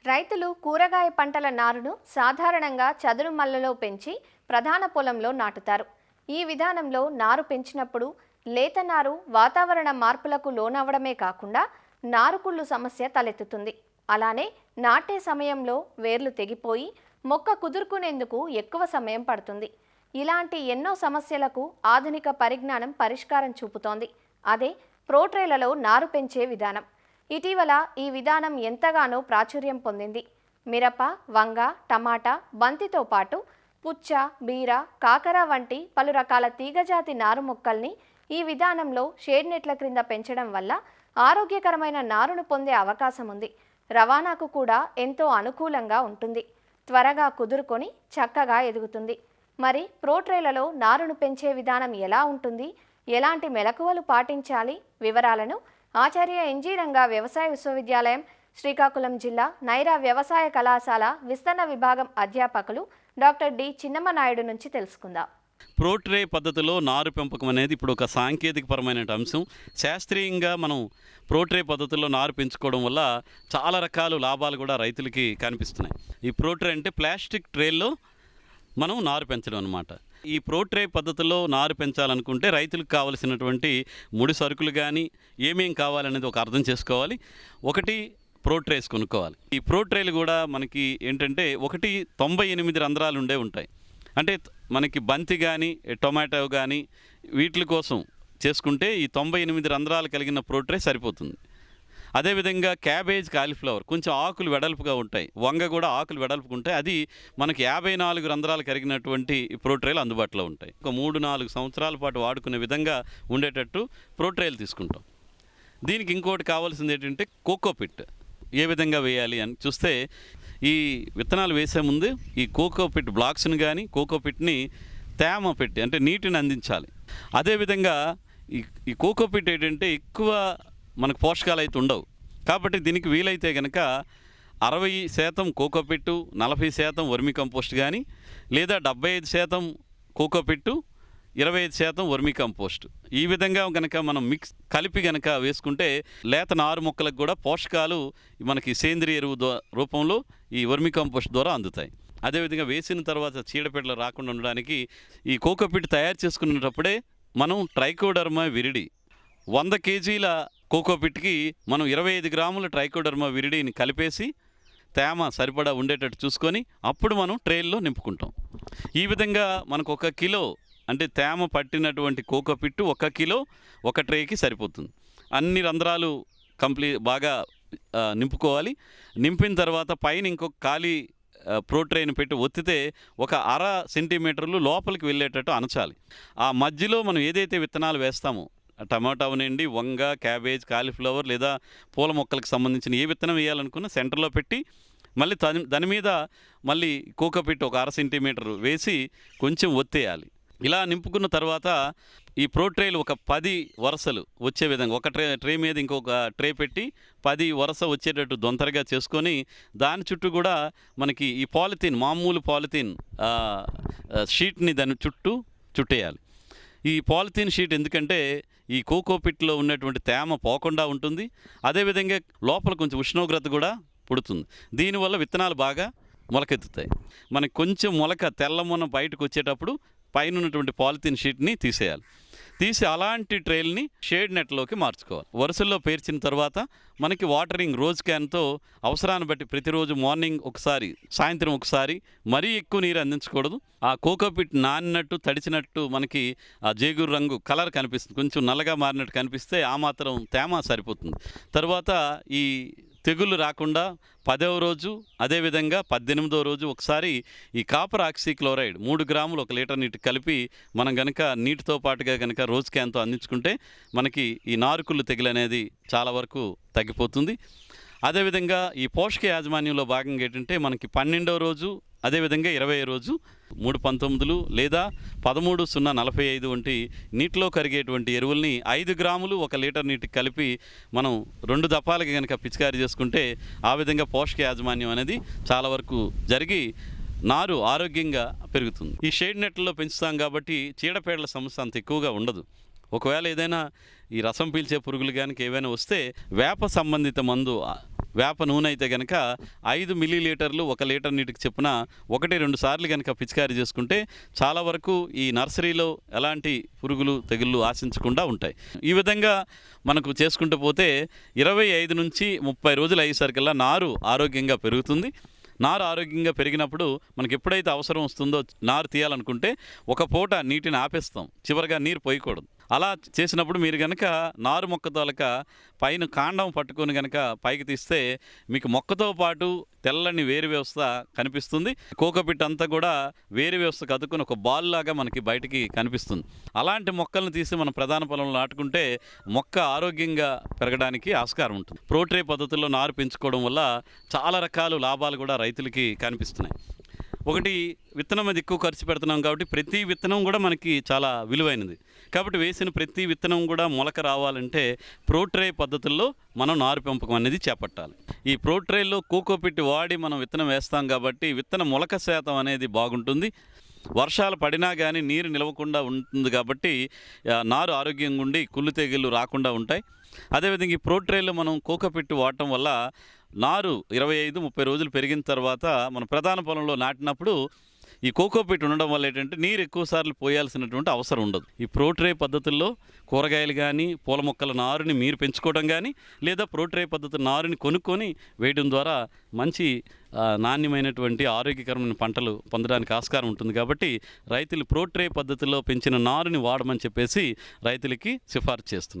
రైతులు కూరగాయ పంటల నారును సాధారణంగా చదును మల్లలో పెంచి ప్రధాన పొలంలో నాటుతారు. ఈ విధానంలో నారు పెంచినప్పుడు లేత నారు వాతావరణ మార్పులకు లోనవ్వడమే కాకుండా నారుకుళ్ళు సమస్య తలెత్తుతుంది. అలానే నాటే సమయంలో వేర్లు తెగిపోయి మొక్క కుదురుకునేందుకు ఎక్కువ సమయం పడుతుంది. ఇలాంటి ఎన్నో సమస్యలకు ఆధునిక పరిజ్ఞానం పరిష్కారం చూపుతోంది. అదే ప్రోట్రేలలో నారు పెంచే విధానం. ఇటీవల ఈ విధానం ఎంతగానో ప్రాచుర్యం పొందింది. మిరప, వంగ, టమాటా, బంతితో పాటు పుచ్చ, బీర, కాకర వంటి పలు రకాల తీగజాతి నారు మొక్కల్ని ఈ విధానంలో షేడ్ నెట్ల క్రింద పెంచడం వల్ల ఆరోగ్యకరమైన నారును పొందే అవకాశం ఉంది. రవాణాకు కూడా ఎంతో అనుకూలంగా ఉంటుంది. త్వరగా కుదురుకొని చక్కగా ఎదుగుతుంది. మరి ప్రోట్రేలలో నారును పెంచే విధానం ఎలా ఉంటుంది, ఎలాంటి మెలకువలు పాటించాలి వివరాలను ఆచార్య ఎన్జీ రంగా వ్యవసాయ విశ్వవిద్యాలయం, శ్రీకాకుళం జిల్లా నైరా వ్యవసాయ కళాశాల విస్తరణ విభాగం అధ్యాపకులు డాక్టర్ డి చిన్నమనాయుడు నుంచి తెలుసుకుందాం. ప్రోట్రే పద్ధతిలో నారు పెంపకం అనేది ఇప్పుడు ఒక సాంకేతికపరమైన అంశం. శాస్త్రీయంగా మనం ప్రోట్రే పద్ధతిలో నారు పెంచుకోవడం వల్ల చాలా రకాల లాభాలు కూడా రైతులకి కనిపిస్తున్నాయి. ఈ ప్రోట్రే అంటే ప్లాస్టిక్ ట్రేల్లో మనం నారు పెంచడం అన్నమాట. ఈ ప్రోట్రే పద్ధతిలో నారు పెంచాలనుకుంటే రైతులకు కావలసినటువంటి ముడి సరుకులు కానీ ఏమేం కావాలనేది ఒక అర్థం చేసుకోవాలి. ఒకటి ప్రోట్రేస్ కొనుక్కోవాలి. ఈ ప్రోట్రేలు కూడా మనకి ఏంటంటే 98 రంధ్రాలు ఉంటాయి. అంటే మనకి బంతి కానీ టొమాటో కానీ వీటి కోసం చేసుకుంటే ఈ 98 రంధ్రాలు కలిగిన ప్రోట్రే సరిపోతుంది. అదేవిధంగా క్యాబేజ్, కాలీఫ్లవర్ కొంచెం ఆకులు వెడల్పుగా ఉంటాయి. వంగ కూడా ఆకులు వెడల్పుగా ఉంటాయి. అది మనకి 54 రంధ్రాలు కలిగినటువంటి ప్రోట్రేలు అందుబాటులో ఉంటాయి. ఒక 3-4 సంవత్సరాల పాటు వాడుకునే విధంగా ఉండేటట్టు ప్రోట్రేలు తీసుకుంటాం. దీనికి ఇంకోటి కావాల్సింది ఏంటంటే కోకోపిట్ ఏ విధంగా వేయాలి అని చూస్తే, ఈ విత్తనాలు వేసే ముందు ఈ కోకోపిట్ బ్లాక్స్ని కానీ కోకోపిట్ని తేమ పెట్టి అంటే నీటిని అందించాలి. అదేవిధంగా ఈ కోకోపిట్ ఏంటంటే ఎక్కువ మనకు పోషకాలు అయితే ఉండవు. కాబట్టి దీనికి వీలైతే కనుక 60% కోకోపిట్టు, 40% వర్మి కంపోస్ట్ కానీ, లేదా 75% కోకోపిట్టు, 25% వర్మి కంపోస్ట్, ఈ విధంగా కనుక మనం మిక్స్ కలిపి కనుక వేసుకుంటే లేత నారు మొక్కలకు కూడా పోషకాలు మనకి సేంద్రియ ఎరువు రూపంలో ఈ వర్మి కంపోస్ట్ ద్వారా అందుతాయి. అదేవిధంగా వేసిన తర్వాత చీడపీడలు రాకుండా ఉండడానికి ఈ కోకోపిట్ తయారు చేసుకునేటప్పుడే మనం ట్రైకోడర్మా విరిడి 100 కేజీల కోకోపిట్కి మనం 25 గ్రాముల ట్రైకోడర్మా విరిడిని కలిపేసి తేమ సరిపడా ఉండేటట్టు చూసుకొని అప్పుడు మనం ట్రేల్లో నింపుకుంటాం. ఈ విధంగా మనకు 1 కిలో అంటే తేమ పట్టినటువంటి కోకోపిట్టు 1 కిలో ఒక ట్రేకి సరిపోతుంది. అన్ని రంధ్రాలు బాగా నింపుకోవాలి. నింపిన తర్వాత పైన ఇంకొక ఖాళీ ప్రోట్రేని పెట్టి ఒత్తితే 1/2 సెంటీమీటర్లు లోపలికి వెళ్ళేటట్టు అనచాలి. ఆ మధ్యలో మనం ఏదైతే విత్తనాలు వేస్తామో టమాటా అవనండి, వంగ, క్యాబేజ్, కాలీఫ్లవర్ లేదా పూల మొక్కలకు సంబంధించిన ఏ విత్తనం వేయాలనుకున్నా సెంటర్లో పెట్టి మళ్ళీ దాని మీద మళ్ళీ కోకోపిట్ 1/2 సెంటీమీటర్ వేసి కొంచెం ఒత్తేయాలి. ఇలా నింపుకున్న తర్వాత ఈ ప్రోట్రేలు ఒక 10 వరుసలు వచ్చే విధంగా ఒక ట్రే మీద ఇంకొక ట్రే పెట్టి 10 వరుస వచ్చేటట్టు దొంతరగా చేసుకొని దాని చుట్టూ కూడా మనకి ఈ పాలిథీన్, మామూలు పాలిథీన్ షీట్ని దాని చుట్టూ చుట్టేయాలి. ఈ పాలిథీన్ షీట్ ఎందుకంటే ఈ కోకోపిట్లో ఉన్నటువంటి తేమ పోకుండా ఉంటుంది. అదేవిధంగా లోపల కొంచెం ఉష్ణోగ్రత కూడా పుడుతుంది. దీనివల్ల విత్తనాలు బాగా మొలకెత్తుతాయి. మనకి కొంచెం మొలక తెల్లమొన బయటకు వచ్చేటప్పుడు పైన ఉన్నటువంటి పాలిథీన్ షీట్ని తీసి అలాంటి ట్రేల్ని షేడ్ నెట్లోకి మార్చుకోవాలి. వరుసల్లో పేర్చిన తర్వాత మనకి వాటరింగ్ రోజ్ క్యాన్తో అవసరాన్ని బట్టి ప్రతిరోజు మార్నింగ్ ఒకసారి, సాయంత్రం ఒకసారి, మరీ ఎక్కువ నీరు అందించకూడదు. ఆ కోకోపిట్ నానినట్టు తడిచినట్టు మనకి ఆ జేగురు రంగు కలర్ కనిపిస్తుంది. కొంచెం నల్లగా మారినట్టు కనిపిస్తే ఆ మాత్రం తేమ సరిపోతుంది. తర్వాత ఈ తెగుళ్ళు రాకుండా 10వ రోజు, అదేవిధంగా 18వ రోజు ఒకసారి ఈ కాపర్ ఆక్సీక్లోరైడ్ 3 గ్రాములు 1 లీటర్ నీటికి కలిపి మనం కనుక నీటితో పాటుగా కనుక రోజ్ క్యాన్తో అందించుకుంటే మనకి ఈ నారుకుళ్ళు తెగులు అనేది చాలా వరకు తగ్గిపోతుంది. అదేవిధంగా ఈ పోషక యాజమాన్యంలో భాగంగా ఏంటంటే మనకి 12వ రోజు, అదేవిధంగా 20వ రోజు 319 లేదా 13-0-45 వంటి నీటిలో కరిగేటువంటి ఎరువుల్ని 5 గ్రాములు 1 లీటర్ నీటికి కలిపి మనం 2 దఫాలకి కనుక పిచికారీ చేసుకుంటే ఆ విధంగా పోషక యాజమాన్యం అనేది చాలా వరకు జరిగి నారు ఆరోగ్యంగా పెరుగుతుంది. ఈ షేడ్ నెట్లలో పెంచుతాం కాబట్టి చీడపీడల సమస్య అంత ఎక్కువగా ఉండదు. ఒకవేళ ఏదైనా ఈ రసం పీల్చే పురుగులు కానీ ఏవైనా వస్తే వేప సంబంధిత మందు వేప నూనె అయితే కనుక 5 మిల్లీలీటర్లు 1 లీటర్ నీటికి చొప్పున 1-2 సార్లు కనుక పిచికారీ చేసుకుంటే చాలా వరకు ఈ నర్సరీలో ఎలాంటి పురుగులు తెగుళ్ళు ఆశించకుండా ఉంటాయి. ఈ విధంగా మనకు చేసుకుంటూ పోతే 25 నుంచి 30 రోజులు అయ్యేసరికల్లా నారు ఆరోగ్యంగా పెరుగుతుంది. నారు ఆరోగ్యంగా పెరిగినప్పుడు మనకి ఎప్పుడైతే అవసరం వస్తుందో నారు తీయాలనుకుంటే ఒక పూట నీటిని ఆపేస్తాం, చివరిగా నీరు పోయకూడదు. అలా చేసినప్పుడు మీరు కనుక నారు మొక్క తోలక పైన కాండం పట్టుకొని కనుక పైకి తీస్తే మీకు మొక్కతో పాటు తెల్లని వేరు వ్యవస్థ కనిపిస్తుంది. కోకోపిట్ అంతా కూడా వేరు వ్యవస్థకు అతుక్కుని ఒక బాల్ లాగా మనకి బయటికి కనిపిస్తుంది. అలాంటి మొక్కలను తీసి మనం ప్రధాన పొలంలో నాటుకుంటే మొక్క ఆరోగ్యంగా పెరగడానికి ఆస్కారం ఉంటుంది. ప్రోట్రే పద్ధతుల్లో నారు పెంచుకోవడం వల్ల చాలా రకాల లాభాలు కూడా రైతులకి కనిపిస్తున్నాయి. ఒకటి, విత్తనం మీద ఎక్కువ ఖర్చు పెడుతున్నాం కాబట్టి ప్రతి విత్తనం కూడా మనకి చాలా విలువైనది. కాబట్టి వేసిన ప్రతి విత్తనం కూడా మొలక రావాలంటే ప్రోట్రే పద్ధతుల్లో మనం నారు పెంపకం అనేది చేపట్టాలి. ఈ ప్రోట్రేలో కోకోపిట్ వాడి మనం విత్తనం వేస్తాం కాబట్టి విత్తన మొలక శాతం అనేది బాగుంటుంది. వర్షాలు పడినా కానీ నీరు నిలవకుండా ఉంటుంది కాబట్టి నారు ఆరోగ్యంగా ఉండి కుళ్ళు తెగుళ్ళు రాకుండా ఉంటాయి. అదేవిధంగా ఈ ప్రోట్రేలో మనం కోకోపిట్ వాడటం వల్ల నారు 25-30 రోజులు పెరిగిన తర్వాత మన ప్రధాన పొలంలో నాటినప్పుడు ఈ కోకోపిట్ ఉండడం వల్ల ఏంటంటే నీరు ఎక్కువ సార్లు పోయాల్సినటువంటి అవసరం ఉండదు. ఈ ప్రోట్రే పద్ధతుల్లో కూరగాయలు కానీ పూల మొక్కల నారుని మీరు పెంచుకోవడం కానీ లేదా ప్రోట్రే పద్ధతి నారుని కొనుక్కొని వేయడం ద్వారా మంచి నాణ్యమైనటువంటి ఆరోగ్యకరమైన పంటలు పొందడానికి ఆస్కారం ఉంటుంది. కాబట్టి రైతులు ప్రోట్రే పద్ధతిలో పెంచిన నారుని వాడమని చెప్పేసి రైతులకి సిఫార్సు చేస్తున్నారు.